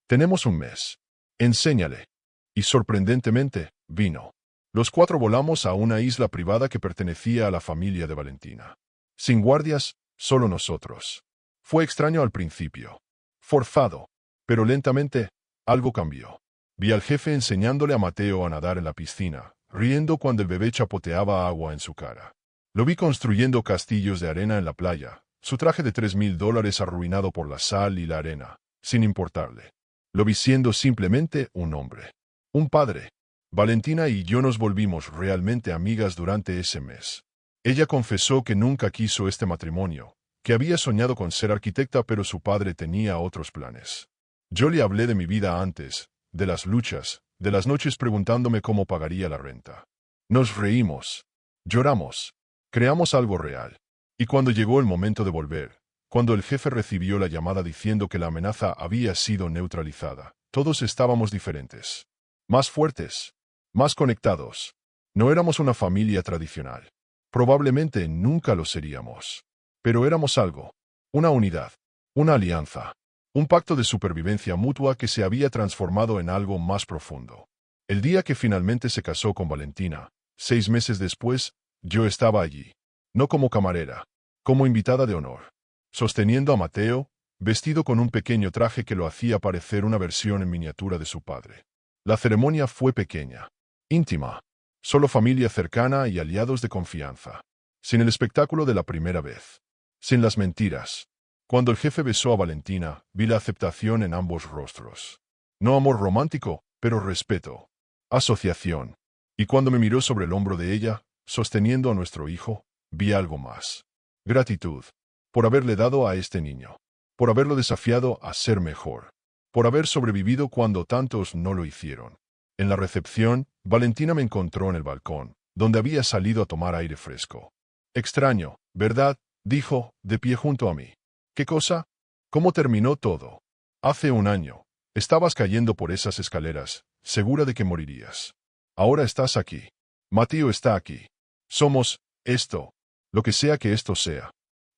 Tenemos un mes. Enséñale. Y sorprendentemente, vino. Los cuatro volamos a una isla privada que pertenecía a la familia de Valentina. Sin guardias, solo nosotros. Fue extraño al principio. Forzado. Pero lentamente, algo cambió. Vi al jefe enseñándole a Mateo a nadar en la piscina, riendo cuando el bebé chapoteaba agua en su cara. Lo vi construyendo castillos de arena en la playa, su traje de $3,000 arruinado por la sal y la arena, sin importarle. Lo vi siendo simplemente un hombre. Un padre. Valentina y yo nos volvimos realmente amigas durante ese mes. Ella confesó que nunca quiso este matrimonio, que había soñado con ser arquitecta pero su padre tenía otros planes. Yo le hablé de mi vida antes, de las luchas, de las noches preguntándome cómo pagaría la renta. Nos reímos. Lloramos. Creamos algo real. Y cuando llegó el momento de volver, cuando el jefe recibió la llamada diciendo que la amenaza había sido neutralizada, todos estábamos diferentes. Más fuertes. Más conectados. No éramos una familia tradicional. Probablemente nunca lo seríamos. Pero éramos algo. Una unidad. Una alianza. Un pacto de supervivencia mutua que se había transformado en algo más profundo. El día que finalmente se casó con Valentina, 6 meses después, yo estaba allí. No como camarera. Como invitada de honor. Sosteniendo a Mateo, vestido con un pequeño traje que lo hacía parecer una versión en miniatura de su padre. La ceremonia fue pequeña. Íntima. Solo familia cercana y aliados de confianza. Sin el espectáculo de la primera vez. Sin las mentiras. Cuando el jefe besó a Valentina, vi la aceptación en ambos rostros. No amor romántico, pero respeto. Asociación. Y cuando me miró sobre el hombro de ella, sosteniendo a nuestro hijo, vi algo más. Gratitud. Por haberle dado a este niño. Por haberlo desafiado a ser mejor. Por haber sobrevivido cuando tantos no lo hicieron. En la recepción, Valentina me encontró en el balcón, donde había salido a tomar aire fresco. Extraño, ¿verdad?, dijo, de pie junto a mí. ¿Qué cosa? ¿Cómo terminó todo? Hace un año. Estabas cayendo por esas escaleras, segura de que morirías. Ahora estás aquí. Mateo está aquí. Somos, esto. Lo que sea que esto sea.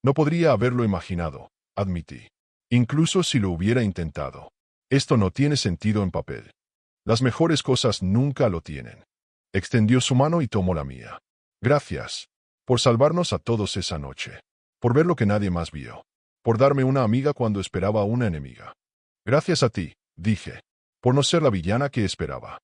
No podría haberlo imaginado, admití. Incluso si lo hubiera intentado. Esto no tiene sentido en papel. Las mejores cosas nunca lo tienen. Extendió su mano y tomó la mía. Gracias. Por salvarnos a todos esa noche. Por ver lo que nadie más vio. Por darme una amiga cuando esperaba una enemiga. Gracias a ti, dije. Por no ser la villana que esperaba.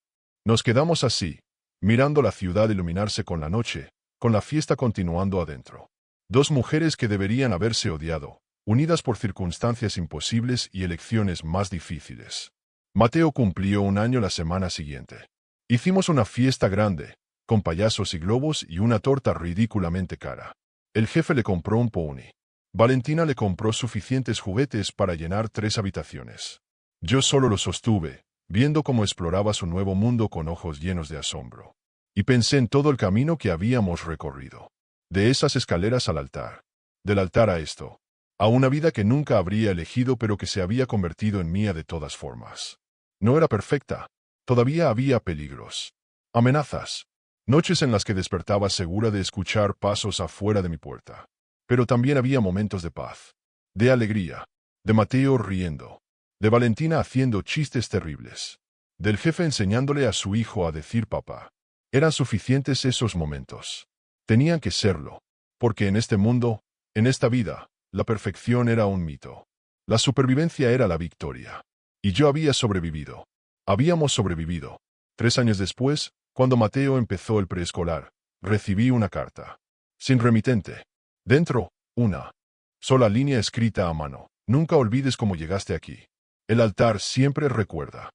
Nos quedamos así, mirando la ciudad iluminarse con la noche, con la fiesta continuando adentro. Dos mujeres que deberían haberse odiado, unidas por circunstancias imposibles y elecciones más difíciles. Mateo cumplió un año la semana siguiente. Hicimos una fiesta grande, con payasos y globos y una torta ridículamente cara. El jefe le compró un pony. Valentina le compró suficientes juguetes para llenar 3 habitaciones. Yo solo lo sostuve, viendo cómo exploraba su nuevo mundo con ojos llenos de asombro. Y pensé en todo el camino que habíamos recorrido. De esas escaleras al altar. Del altar a esto. A una vida que nunca habría elegido pero que se había convertido en mía de todas formas. No era perfecta. Todavía había peligros. Amenazas. Noches en las que despertaba segura de escuchar pasos afuera de mi puerta. Pero también había momentos de paz. De alegría. De Mateo riendo. De Valentina haciendo chistes terribles. Del jefe enseñándole a su hijo a decir papá. Eran suficientes esos momentos. Tenían que serlo. Porque en este mundo, en esta vida, la perfección era un mito. La supervivencia era la victoria. Y yo había sobrevivido. Habíamos sobrevivido. 3 años después, cuando Mateo empezó el preescolar, recibí una carta. Sin remitente. Dentro, una sola línea escrita a mano. Nunca olvides cómo llegaste aquí. El altar siempre recuerda.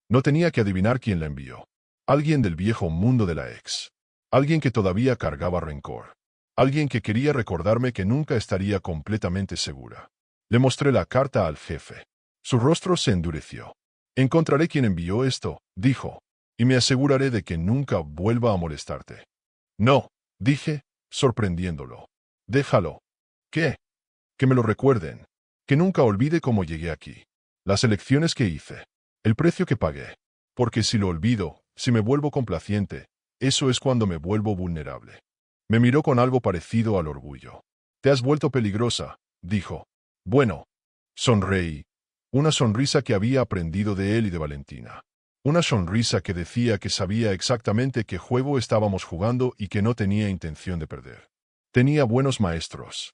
No tenía que adivinar quién la envió. Alguien del viejo mundo de la ex. Alguien que todavía cargaba rencor. Alguien que quería recordarme que nunca estaría completamente segura. Le mostré la carta al jefe. Su rostro se endureció. Encontraré quién envió esto, dijo, y me aseguraré de que nunca vuelva a molestarte. No, dije, sorprendiéndolo. Déjalo. ¿Qué? Que me lo recuerden. Que nunca olvide cómo llegué aquí. Las elecciones que hice. El precio que pagué. Porque si lo olvido, si me vuelvo complaciente, eso es cuando me vuelvo vulnerable. Me miró con algo parecido al orgullo. Te has vuelto peligrosa, dijo. Bueno. Sonreí. Una sonrisa que había aprendido de él y de Valentina. Una sonrisa que decía que sabía exactamente qué juego estábamos jugando y que no tenía intención de perder. Tenía buenos maestros.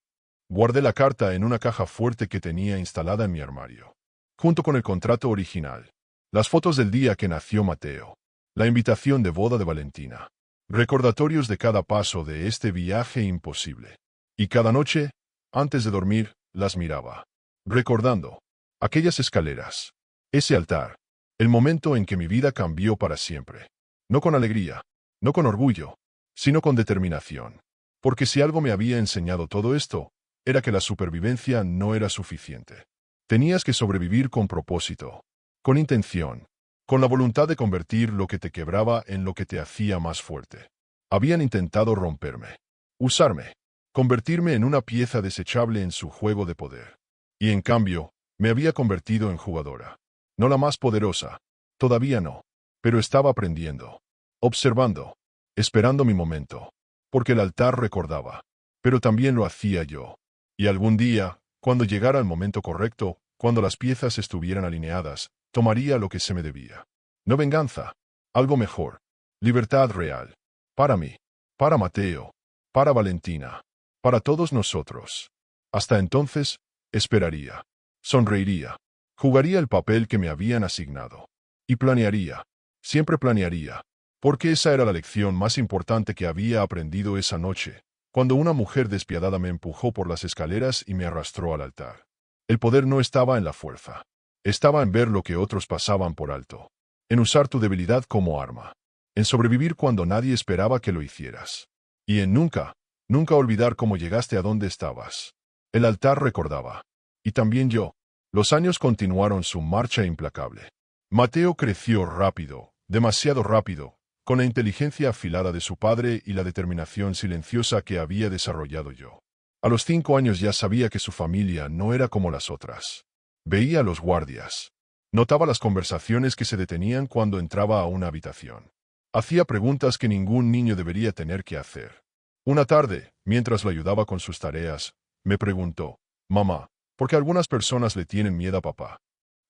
Guardé la carta en una caja fuerte que tenía instalada en mi armario. Junto con el contrato original. Las fotos del día que nació Mateo. La invitación de boda de Valentina. Recordatorios de cada paso de este viaje imposible. Y cada noche, antes de dormir, las miraba. Recordando. Aquellas escaleras. Ese altar. El momento en que mi vida cambió para siempre. No con alegría. No con orgullo. Sino con determinación. Porque si algo me había enseñado todo esto, era que la supervivencia no era suficiente. Tenías que sobrevivir con propósito. Con intención. Con la voluntad de convertir lo que te quebraba en lo que te hacía más fuerte. Habían intentado romperme. Usarme. Convertirme en una pieza desechable en su juego de poder. Y en cambio, me había convertido en jugadora. No la más poderosa. Todavía no. Pero estaba aprendiendo. Observando. Esperando mi momento. Porque el altar recordaba. Pero también lo hacía yo. Y algún día, cuando llegara el momento correcto, cuando las piezas estuvieran alineadas, tomaría lo que se me debía. No venganza. Algo mejor. Libertad real. Para mí. Para Mateo. Para Valentina. Para todos nosotros. Hasta entonces, esperaría. Sonreiría. Jugaría el papel que me habían asignado. Y planearía. Siempre planearía. Porque esa era la lección más importante que había aprendido esa noche, cuando una mujer despiadada me empujó por las escaleras y me arrastró al altar. El poder no estaba en la fuerza. Estaba en ver lo que otros pasaban por alto. En usar tu debilidad como arma. En sobrevivir cuando nadie esperaba que lo hicieras. Y en nunca, nunca olvidar cómo llegaste a donde estabas. El altar recordaba. Y también yo. Los años continuaron su marcha implacable. Mateo creció rápido, demasiado rápido, con la inteligencia afilada de su padre y la determinación silenciosa que había desarrollado yo. A los 5 años ya sabía que su familia no era como las otras. Veía a los guardias. Notaba las conversaciones que se detenían cuando entraba a una habitación. Hacía preguntas que ningún niño debería tener que hacer. Una tarde, mientras lo ayudaba con sus tareas, me preguntó, «Mamá, ¿por qué algunas personas le tienen miedo a papá?»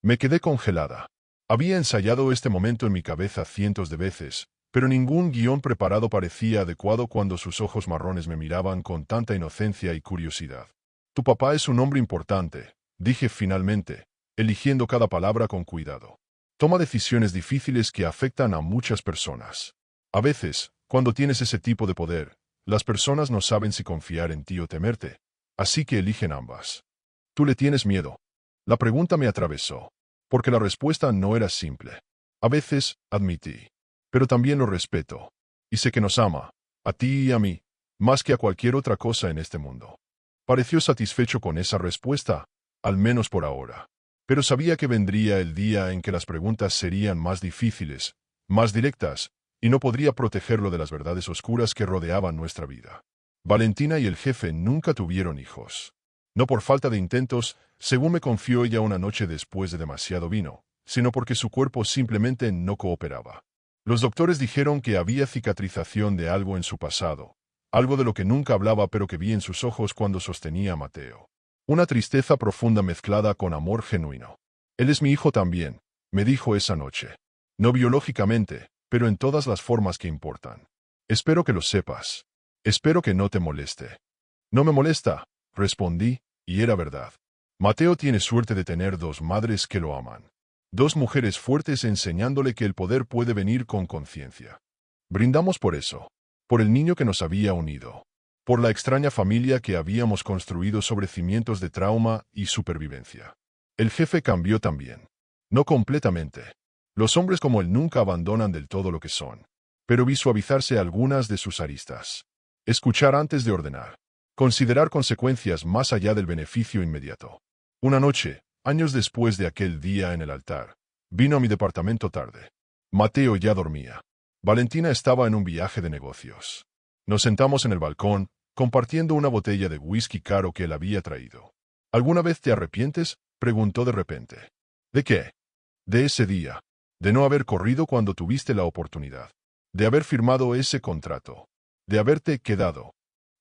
Me quedé congelada. Había ensayado este momento en mi cabeza cientos de veces, pero ningún guión preparado parecía adecuado cuando sus ojos marrones me miraban con tanta inocencia y curiosidad. «Tu papá es un hombre importante», dije finalmente, eligiendo cada palabra con cuidado. Toma decisiones difíciles que afectan a muchas personas. A veces, cuando tienes ese tipo de poder, las personas no saben si confiar en ti o temerte, así que eligen ambas. ¿Tú le tienes miedo? La pregunta me atravesó, porque la respuesta no era simple. A veces, admití. Pero también lo respeto. Y sé que nos ama, a ti y a mí, más que a cualquier otra cosa en este mundo. Pareció satisfecho con esa respuesta, al menos por ahora. Pero sabía que vendría el día en que las preguntas serían más difíciles, más directas, y no podría protegerlo de las verdades oscuras que rodeaban nuestra vida. Valentina y el jefe nunca tuvieron hijos. No por falta de intentos, según me confió ella una noche después de demasiado vino, sino porque su cuerpo simplemente no cooperaba. Los doctores dijeron que había cicatrización de algo en su pasado, algo de lo que nunca hablaba pero que vi en sus ojos cuando sostenía a Mateo. Una tristeza profunda mezclada con amor genuino. Él es mi hijo también, me dijo esa noche. No biológicamente, pero en todas las formas que importan. Espero que lo sepas. Espero que no te moleste. No me molesta, respondí, y era verdad. Mateo tiene suerte de tener dos madres que lo aman. Dos mujeres fuertes enseñándole que el poder puede venir con conciencia. Brindamos por eso. Por el niño que nos había unido. Por la extraña familia que habíamos construido sobre cimientos de trauma y supervivencia. El jefe cambió también. No completamente. Los hombres como él nunca abandonan del todo lo que son. Pero vi suavizarse algunas de sus aristas. Escuchar antes de ordenar. Considerar consecuencias más allá del beneficio inmediato. Una noche, años después de aquel día en el altar, vino a mi departamento tarde. Mateo ya dormía. Valentina estaba en un viaje de negocios. Nos sentamos en el balcón, compartiendo una botella de whisky caro que él había traído. ¿Alguna vez te arrepientes?, preguntó de repente. ¿De qué? De ese día. De no haber corrido cuando tuviste la oportunidad. De haber firmado ese contrato. De haberte quedado.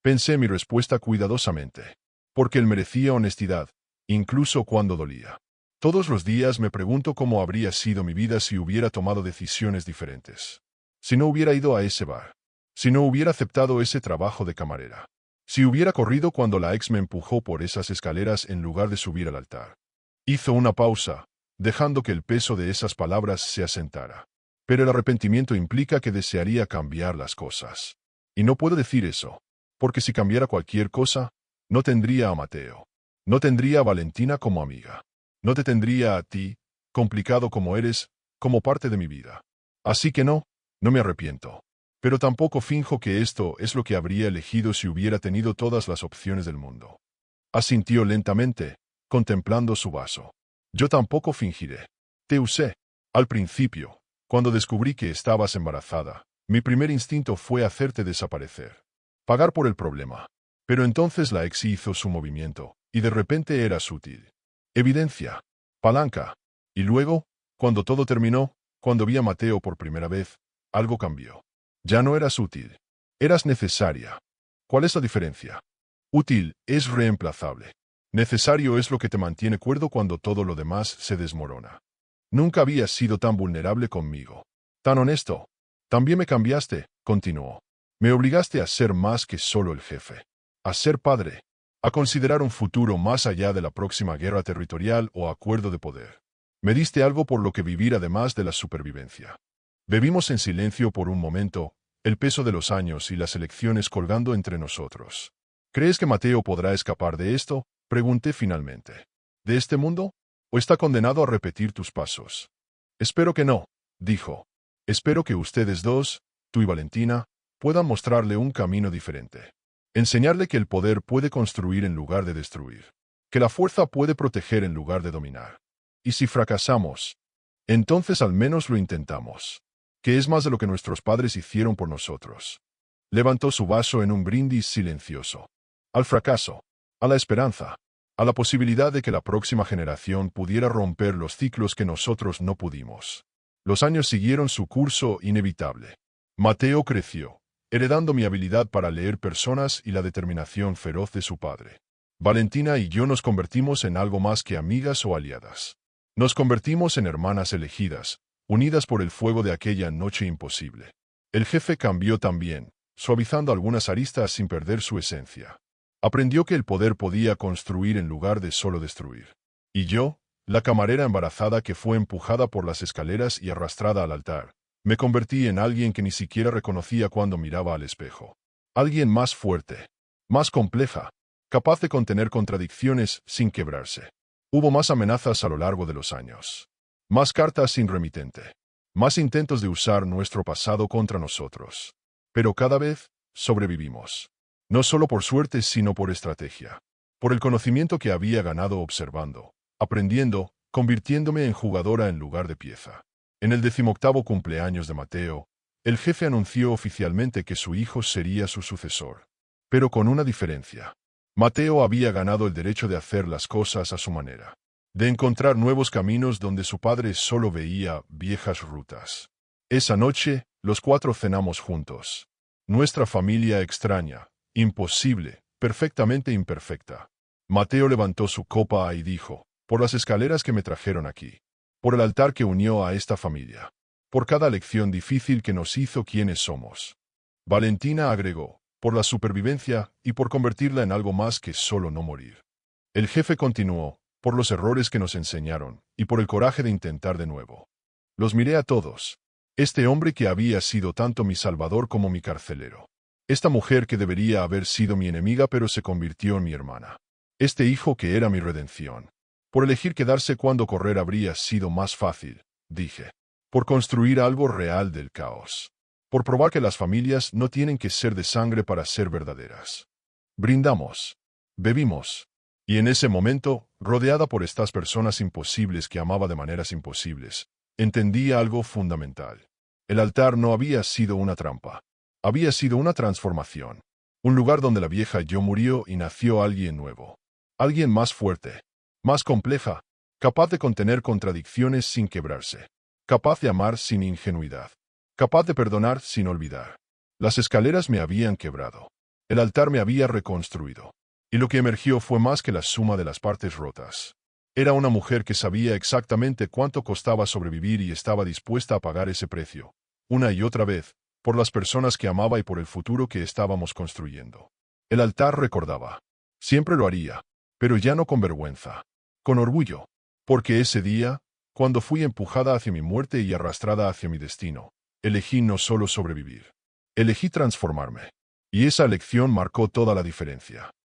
Pensé mi respuesta cuidadosamente. Porque él merecía honestidad, incluso cuando dolía. Todos los días me pregunto cómo habría sido mi vida si hubiera tomado decisiones diferentes. Si no hubiera ido a ese bar. Si no hubiera aceptado ese trabajo de camarera. Si hubiera corrido cuando la ex me empujó por esas escaleras en lugar de subir al altar. Hizo una pausa, dejando que el peso de esas palabras se asentara. Pero el arrepentimiento implica que desearía cambiar las cosas. Y no puedo decir eso. Porque si cambiara cualquier cosa, no tendría a Mateo. No tendría a Valentina como amiga. No te tendría a ti, complicado como eres, como parte de mi vida. Así que no me arrepiento. Pero tampoco finjo que esto es lo que habría elegido si hubiera tenido todas las opciones del mundo. Asintió lentamente, contemplando su vaso. Yo tampoco fingiré. Te usé. Al principio, cuando descubrí que estabas embarazada, mi primer instinto fue hacerte desaparecer. Pagar por el problema. Pero entonces la ex hizo su movimiento, y de repente eras útil. Evidencia. Palanca. Y luego, cuando todo terminó, cuando vi a Mateo por primera vez, algo cambió. Ya no eras útil. Eras necesaria. ¿Cuál es la diferencia? Útil es reemplazable. Necesario es lo que te mantiene cuerdo cuando todo lo demás se desmorona. Nunca habías sido tan vulnerable conmigo. Tan honesto. También me cambiaste, continuó. Me obligaste a ser más que solo el jefe. A ser padre. A considerar un futuro más allá de la próxima guerra territorial o acuerdo de poder. Me diste algo por lo que vivir además de la supervivencia. Bebimos en silencio por un momento, el peso de los años y las elecciones colgando entre nosotros. ¿Crees que Mateo podrá escapar de esto?, pregunté finalmente. ¿De este mundo? ¿O está condenado a repetir tus pasos? Espero que no, dijo. Espero que ustedes dos, tú y Valentina, puedan mostrarle un camino diferente. Enseñarle que el poder puede construir en lugar de destruir. Que la fuerza puede proteger en lugar de dominar. Y si fracasamos, entonces al menos lo intentamos. Que es más de lo que nuestros padres hicieron por nosotros. Levantó su vaso en un brindis silencioso. Al fracaso. A la esperanza. A la posibilidad de que la próxima generación pudiera romper los ciclos que nosotros no pudimos. Los años siguieron su curso inevitable. Mateo creció, heredando mi habilidad para leer personas y la determinación feroz de su padre. Valentina y yo nos convertimos en algo más que amigas o aliadas. Nos convertimos en hermanas elegidas, unidas por el fuego de aquella noche imposible. El jefe cambió también, suavizando algunas aristas sin perder su esencia. Aprendió que el poder podía construir en lugar de solo destruir. Y yo, la camarera embarazada que fue empujada por las escaleras y arrastrada al altar, me convertí en alguien que ni siquiera reconocía cuando miraba al espejo. Alguien más fuerte, más compleja, capaz de contener contradicciones sin quebrarse. Hubo más amenazas a lo largo de los años. Más cartas sin remitente. Más intentos de usar nuestro pasado contra nosotros. Pero cada vez sobrevivimos. No solo por suerte, sino por estrategia. por el conocimiento que había ganado observando, aprendiendo, convirtiéndome en jugadora en lugar de pieza. En el 18º cumpleaños de Mateo, el jefe anunció oficialmente que su hijo sería su sucesor. Pero con una diferencia. Mateo había ganado el derecho de hacer las cosas a su manera, de encontrar nuevos caminos donde su padre solo veía viejas rutas. Esa noche, los 4 cenamos juntos. Nuestra familia extraña, imposible, perfectamente imperfecta. Mateo levantó su copa y dijo, por las escaleras que me trajeron aquí, por el altar que unió a esta familia, por cada lección difícil que nos hizo quienes somos. Valentina agregó, por la supervivencia y por convertirla en algo más que solo no morir. El jefe continuó, por los errores que nos enseñaron y por el coraje de intentar de nuevo. Los miré a todos. Este hombre que había sido tanto mi salvador como mi carcelero. Esta mujer que debería haber sido mi enemiga pero se convirtió en mi hermana. Este hijo que era mi redención. Por elegir quedarse cuando correr habría sido más fácil, dije. Por construir algo real del caos. Por probar que las familias no tienen que ser de sangre para ser verdaderas. Brindamos. Bebimos. Y en ese momento, rodeada por estas personas imposibles que amaba de maneras imposibles, entendí algo fundamental. El altar no había sido una trampa. Había sido una transformación. Un lugar donde la vieja yo murió y nació alguien nuevo. Alguien más fuerte. Más compleja. Capaz de contener contradicciones sin quebrarse. Capaz de amar sin ingenuidad. Capaz de perdonar sin olvidar. Las escaleras me habían quebrado. El altar me había reconstruido. Y lo que emergió fue más que la suma de las partes rotas. Era una mujer que sabía exactamente cuánto costaba sobrevivir y estaba dispuesta a pagar ese precio, una y otra vez, por las personas que amaba y por el futuro que estábamos construyendo. El altar recordaba. Siempre lo haría, pero ya no con vergüenza. Con orgullo. Porque ese día, cuando fui empujada hacia mi muerte y arrastrada hacia mi destino, elegí no solo sobrevivir. Elegí transformarme. Y esa elección marcó toda la diferencia.